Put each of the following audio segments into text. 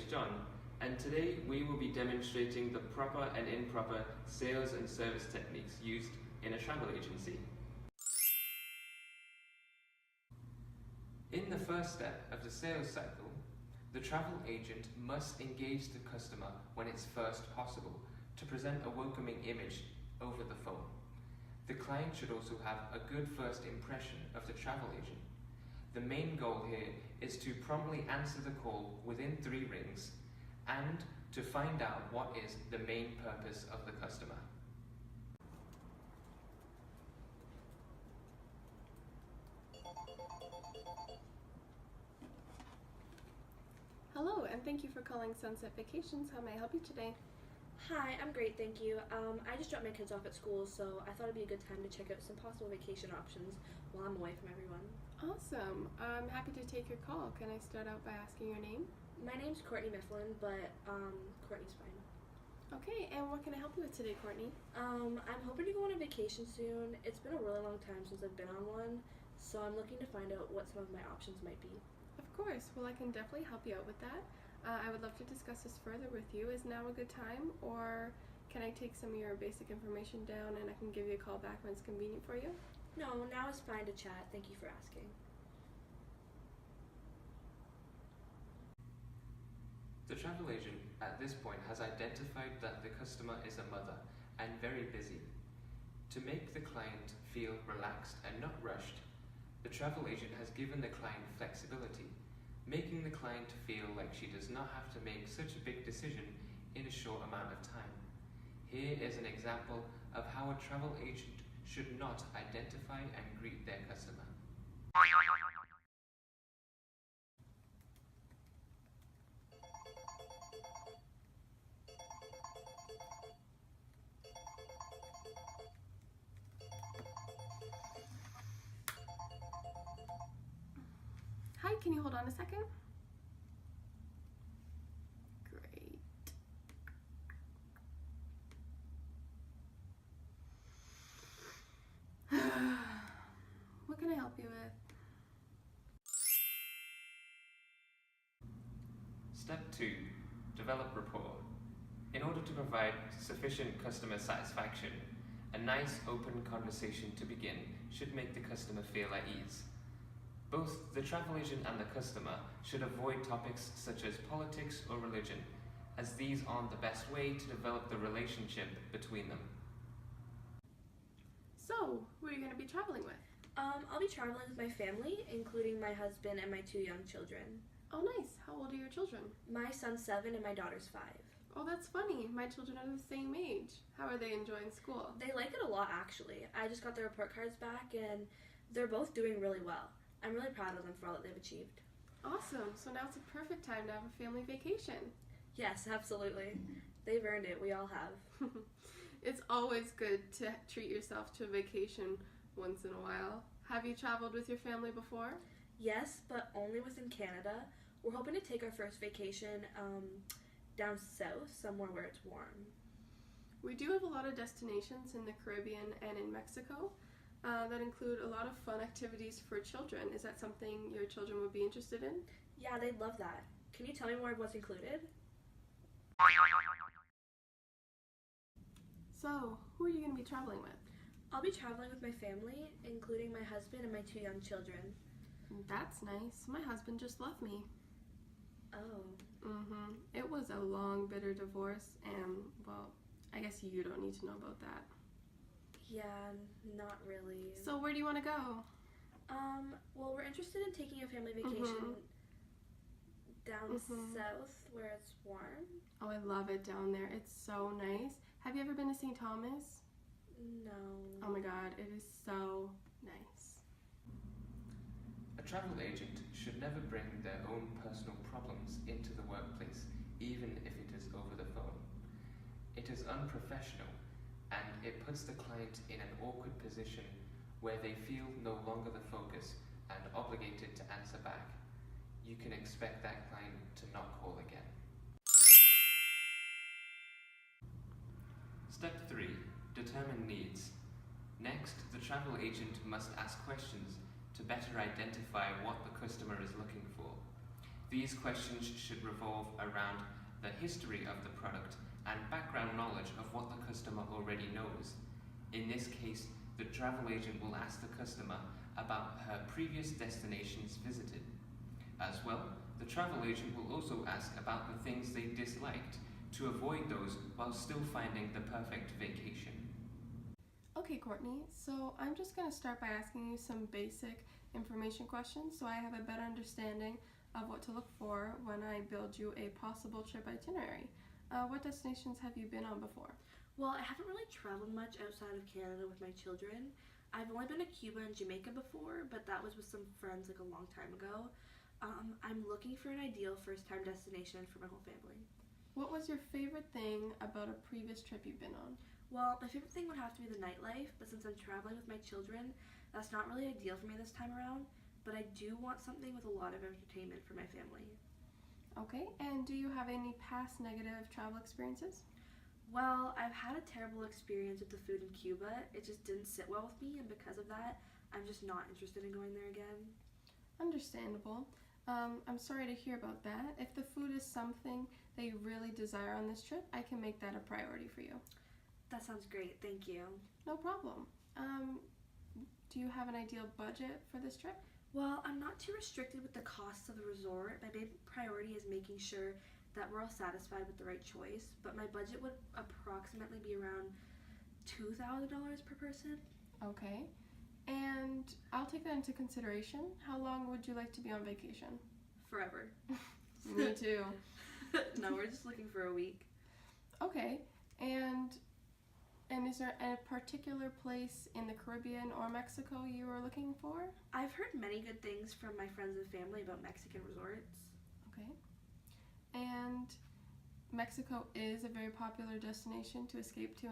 John, and today we will be demonstrating the proper and improper sales and service techniques used in a travel agency. In the first step of the sales cycle, the travel agent must engage the customer when it's first possible to present a welcoming image over the phone. The client should also have a good first impression of the travel agent. The main goal here is to promptly answer the call within 3 rings and to find out what is the main purpose of the customer. Hello, and thank you for calling Sunset Vacations. How may I help you today? Hi, I'm great, thank you. I just dropped my kids off at school, so I thought it'd be a good time to check out some possible vacation options while I'm away from everyone. Awesome. I'm happy to take your call. Can I start out by asking your name? My name's Courtney Mifflin, but Courtney's fine. Okay, and what can I help you with today, Courtney? I'm hoping to go on a vacation soon. It's been a really long time since I've been on one, so I'm looking to find out what some of my options might be. Of course. Well, I can definitely help you out with that. I would love to discuss this further with you. Is now a good time, or can I take some of your basic information down and I can give you a call back when it's convenient for you? No, now is fine to chat. Thank you for asking. The travel agent at this point has identified that the customer is a mother and very busy. To make the client feel relaxed and not rushed, the travel agent has given the client flexibility, making the client feel like she does not have to make such a big decision in a short amount of time. Here is an example of how a travel agent should not identify and greet their customer. Hi, can you hold on a second? Great. What can I help you with? Step 2. Develop rapport. In order to provide sufficient customer satisfaction, a nice open conversation to begin should make the customer feel at ease. Both the travel agent and the customer should avoid topics such as politics or religion, as these aren't the best way to develop the relationship between them. So, who are you going to be traveling with? I'll be traveling with my family, including my husband and my 2 young children. Oh, nice. How old are your children? My son's 7 and my daughter's 5. Oh, that's funny. My children are the same age. How are they enjoying school? They like it a lot, actually. I just got their report cards back, and they're both doing really well. I'm really proud of them for all that they've achieved. Awesome. So now it's a perfect time to have a family vacation. Yes, absolutely. They've earned it. We all have. It's always good to treat yourself to a vacation once in a while. Have you traveled with your family before? Yes, but only within Canada. We're hoping to take our first vacation down south, somewhere where it's warm. We do have a lot of destinations in the Caribbean and in Mexico that include a lot of fun activities for children. Is that something your children would be interested in? Yeah, they'd love that. Can you tell me more of what's included? So, who are you going to be traveling with? I'll be traveling with my family, including my husband and my 2 young children. That's nice. My husband just left me. Oh. It was a long, bitter divorce, and, well, I guess you don't need to know about that. Yeah, not really. So where do you want to go? Well, we're interested in taking a family vacation down south where it's warm. Oh, I love it down there. It's so nice. Have you ever been to St. Thomas? No. Oh my god, it is so nice. A travel agent should never bring their own personal problems into the workplace, even if it is over the phone. It is unprofessional, and it puts the client in an awkward position where they feel no longer the focus and obligated to answer back. You can expect that client to not call again. Step 3. Determine needs. Next, the travel agent must ask questions to better identify what the customer is looking for. These questions should revolve around the history of the product and background knowledge of what the customer already knows. In this case, the travel agent will ask the customer about her previous destinations visited. As well, the travel agent will also ask about the things they disliked to avoid those while still finding the perfect vacation. Okay, Courtney, so I'm just going to start by asking you some basic information questions so I have a better understanding of what to look for when I build you a possible trip itinerary. What destinations have you been on before? Well, I haven't really traveled much outside of Canada with my children. I've only been to Cuba and Jamaica before, but that was with some friends like a long time ago. I'm looking for an ideal first-time destination for my whole family. What was your favorite thing about a previous trip you've been on? Well, my favorite thing would have to be the nightlife, but since I'm traveling with my children, that's not really ideal for me this time around, but I do want something with a lot of entertainment for my family. Okay, and do you have any past negative travel experiences? Well, I've had a terrible experience with the food in Cuba. It just didn't sit well with me, and because of that, I'm just not interested in going there again. Understandable. I'm sorry to hear about that. If the food is something that you really desire on this trip, I can make that a priority for you. That sounds great, thank you. No problem. Do you have an ideal budget for this trip? Well, I'm not too restricted with the costs of the resort. My main priority is making sure that we're all satisfied with the right choice, but my budget would approximately be around $2,000 per person. Okay. And I'll take that into consideration. How long would you like to be on vacation? Forever. Me too. No, we're just looking for a week. Okay. And is there a particular place in the Caribbean or Mexico you were looking for? I've heard many good things from my friends and family about Mexican resorts. Okay. And Mexico is a very popular destination to escape to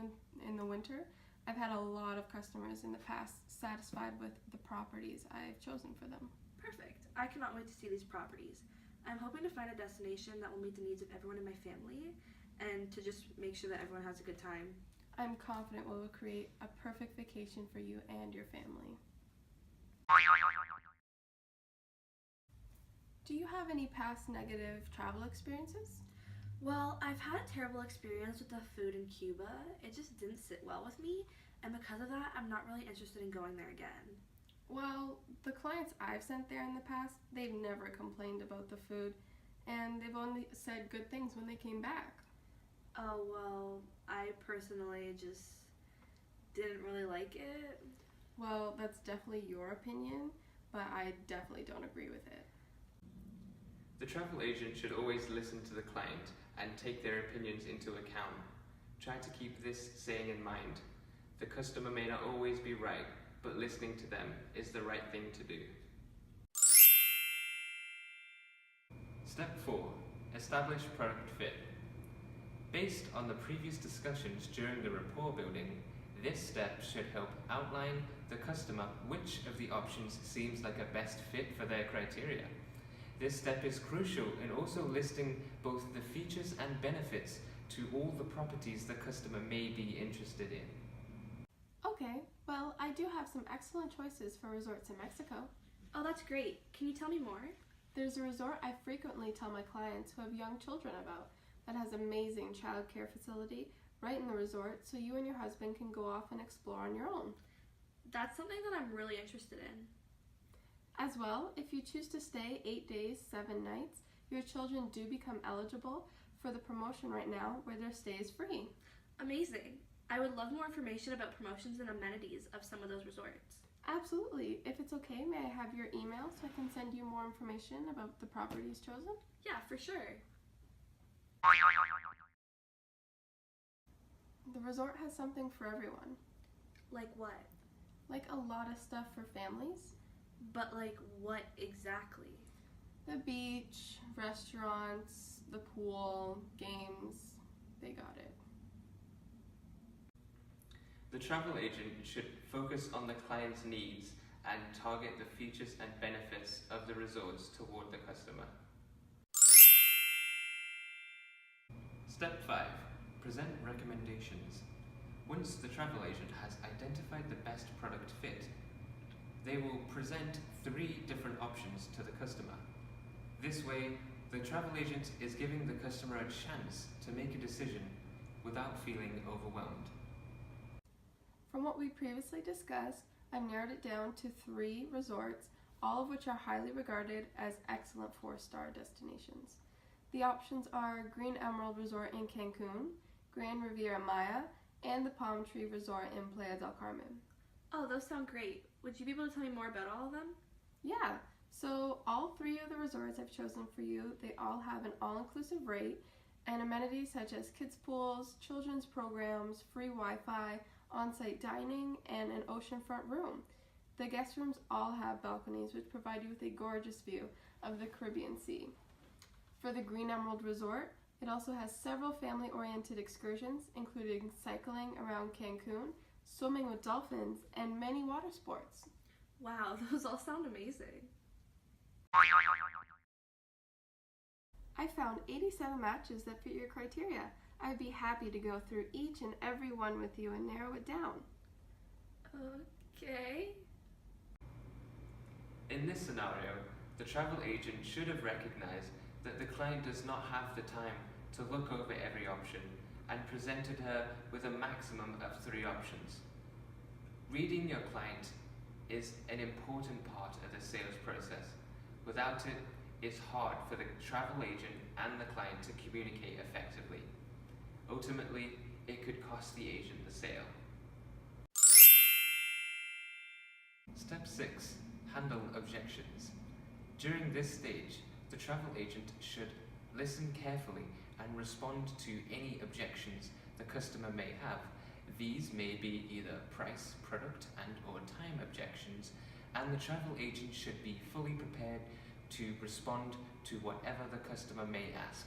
in the winter. I've had a lot of customers in the past satisfied with the properties I've chosen for them. Perfect. I cannot wait to see these properties. I'm hoping to find a destination that will meet the needs of everyone in my family and to just make sure that everyone has a good time. I'm confident we will create a perfect vacation for you and your family. Do you have any past negative travel experiences? Well, I've had a terrible experience with the food in Cuba. It just didn't sit well with me, and because of that, I'm not really interested in going there again. Well, the clients I've sent there in the past, they've never complained about the food, and they've only said good things when they came back. Oh, well, I personally just didn't really like it. Well, that's definitely your opinion, but I definitely don't agree with it. The travel agent should always listen to the client and take their opinions into account. Try to keep this saying in mind. The customer may not always be right, but listening to them is the right thing to do. Step 4. Establish product fit. Based on the previous discussions during the rapport building, this step should help outline the customer which of the options seems like a best fit for their criteria. This step is crucial in also listing both the features and benefits to all the properties the customer may be interested in. Okay, well, I do have some excellent choices for resorts in Mexico. Oh, that's great. Can you tell me more? There's a resort I frequently tell my clients who have young children about that has amazing child care facility right in the resort, so you and your husband can go off and explore on your own. That's something that I'm really interested in. As well, if you choose to stay 8 days, 7 nights, your children do become eligible for the promotion right now where their stay is free. Amazing. I would love more information about promotions and amenities of some of those resorts. Absolutely. If it's okay, may I have your email so I can send you more information about the properties chosen? Yeah, for sure. The resort has something for everyone. Like what? Like a lot of stuff for families. But like what exactly? The beach, restaurants, the pool, games, they got it. The travel agent should focus on the client's needs and target the features and benefits of the resorts toward the customer. Step 5. Present recommendations. Once the travel agent has identified the best product fit, they will present 3 different options to the customer. This way, the travel agent is giving the customer a chance to make a decision without feeling overwhelmed. From what we previously discussed, I've narrowed it down to 3 resorts, all of which are highly regarded as excellent 4-star destinations. The options are Green Emerald Resort in Cancun, Grand Riviera Maya, and the Palm Tree Resort in Playa del Carmen. Oh, those sound great. Would you be able to tell me more about all of them? Yeah, so all 3 of the resorts I've chosen for you, they all have an all-inclusive rate and amenities such as kids pools, children's programs, free Wi-Fi, on-site dining, and an oceanfront room. The guest rooms all have balconies which provide you with a gorgeous view of the Caribbean Sea. For the Green Emerald Resort, it also has several family-oriented excursions, including cycling around Cancun, swimming with dolphins, and many water sports. Wow, those all sound amazing. I found 87 matches that fit your criteria. I'd be happy to go through each and every one with you and narrow it down. Okay. In this scenario, the travel agent should have recognized that the client does not have the time to look over every option and presented her with a maximum of 3 options. Reading your client is an important part of the sales process. Without it, it's hard for the travel agent and the client to communicate effectively. Ultimately, it could cost the agent the sale. Step 6. Handle objections. During this stage, the travel agent should listen carefully and respond to any objections the customer may have. These may be either price, product, and/or time objections, and the travel agent should be fully prepared to respond to whatever the customer may ask.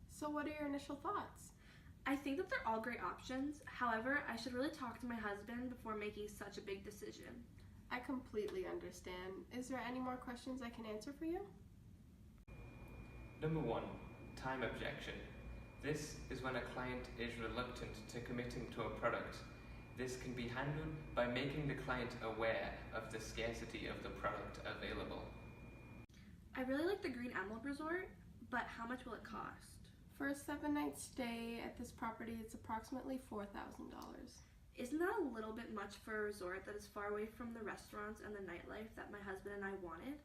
So what are your initial thoughts? I think that they're all great options. However, I should really talk to my husband before making such a big decision. I completely understand. Is there any more questions I can answer for you? Number 1. Time objection. This is when a client is reluctant to committing to a product. This can be handled by making the client aware of the scarcity of the product available. I really like the Green Emerald Resort, but how much will it cost? For a 7-night stay at this property, it's approximately $4,000. Isn't that a little bit much for a resort that is far away from the restaurants and the nightlife that my husband and I wanted?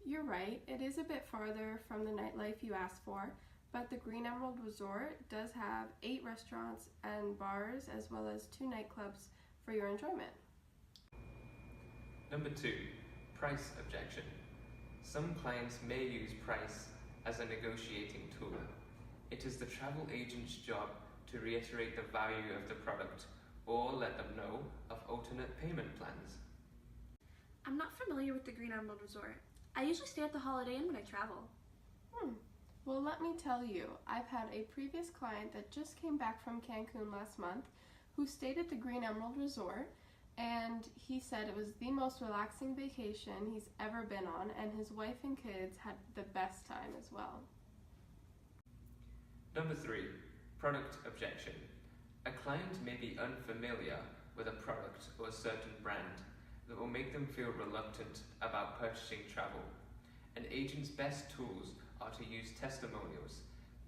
You're right, it is a bit farther from the nightlife you asked for, but the Green Emerald Resort does have 8 restaurants and bars as well as 2 nightclubs for your enjoyment. Number 2. Price objection. Some clients may use price as a negotiating tool. It is the travel agent's job to reiterate the value of the product or let them know of alternate payment plans. I'm not familiar with the Green Emerald Resort. I usually stay at the Holiday Inn when I travel. Well, let me tell you, I've had a previous client that just came back from Cancun last month who stayed at the Green Emerald Resort, and he said it was the most relaxing vacation he's ever been on, and his wife and kids had the best time as well. Number 3. Product objection. A client may be unfamiliar with a product or a certain brand that will make them feel reluctant about purchasing travel. An agent's best tools are to use testimonials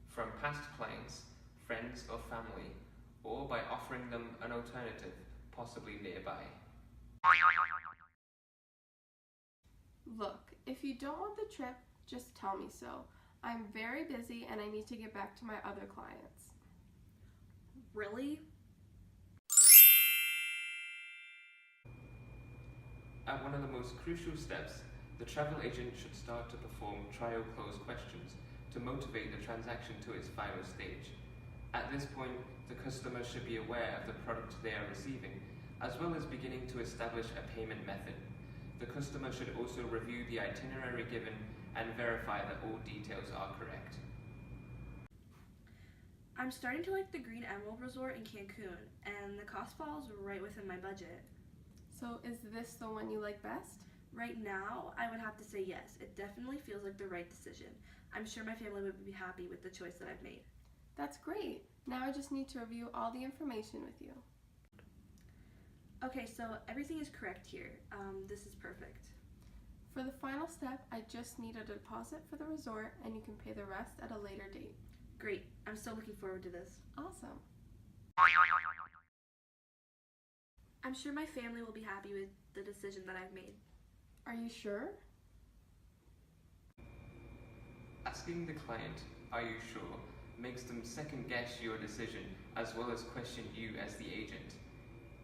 from past clients, friends or family, or by offering them an alternative, possibly nearby. Look, if you don't want the trip, just tell me so. I'm very busy and I need to get back to my other clients. Really? At one of the most crucial steps, the travel agent should start to perform trial close questions to motivate the transaction to its final stage. At this point, the customer should be aware of the product they are receiving, as well as beginning to establish a payment method. The customer should also review the itinerary given and verify that all details are correct. I'm starting to like the Green Emerald Resort in Cancun, and the cost falls right within my budget. So is this the one you like best? Right now, I would have to say yes. It definitely feels like the right decision. I'm sure my family would be happy with the choice that I've made. That's great. Now I just need to review all the information with you. Okay, so everything is correct here. This is perfect. For the final step, I just need a deposit for the resort and you can pay the rest at a later date. Great. I'm so looking forward to this. Awesome. I'm sure my family will be happy with the decision that I've made. Are you sure? Asking the client, "Are you sure?" makes them second guess your decision as well as question you as the agent.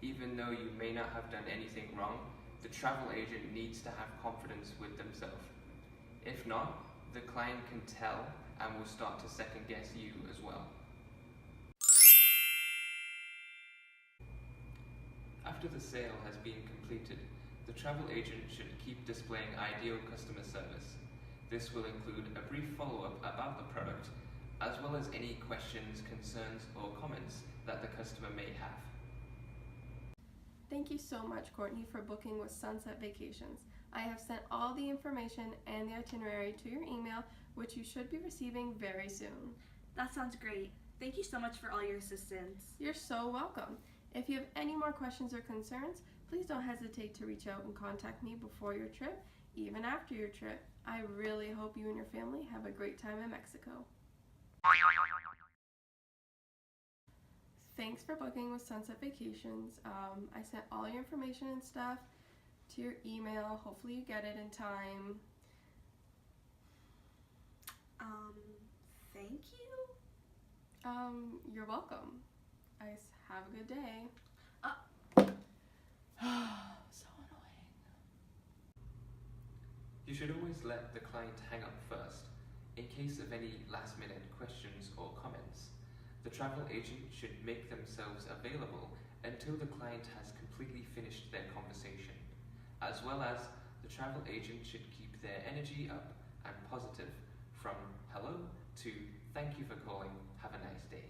Even though you may not have done anything wrong, the travel agent needs to have confidence with themselves. If not, the client can tell and will start to second guess you as well. After the sale has been completed, the travel agent should keep displaying ideal customer service. This will include a brief follow-up about the product, as well as any questions, concerns, or comments that the customer may have. Thank you so much, Courtney, for booking with Sunset Vacations. I have sent all the information and the itinerary to your email, which you should be receiving very soon. That sounds great. Thank you so much for all your assistance. You're so welcome. If you have any more questions or concerns, please don't hesitate to reach out and contact me before your trip, even after your trip. I really hope you and your family have a great time in Mexico. Thanks for booking with Sunset Vacations. I sent all your information and stuff to your email. Hopefully you get it in time. Thank you? You're welcome. Have a good day. So annoying. You should always let the client hang up first, in case of any last-minute questions or comments. The travel agent should make themselves available until the client has completely finished their conversation, as well as the travel agent should keep their energy up and positive, from hello to thank you for calling, have a nice day.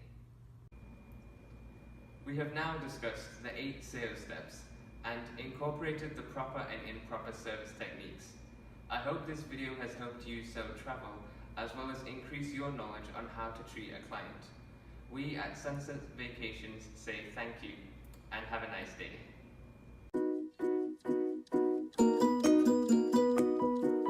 We have now discussed the 8 sales steps and incorporated the proper and improper service techniques. I hope this video has helped you sell travel as well as increase your knowledge on how to treat a client. We at Sunset Vacations say thank you and have a nice day.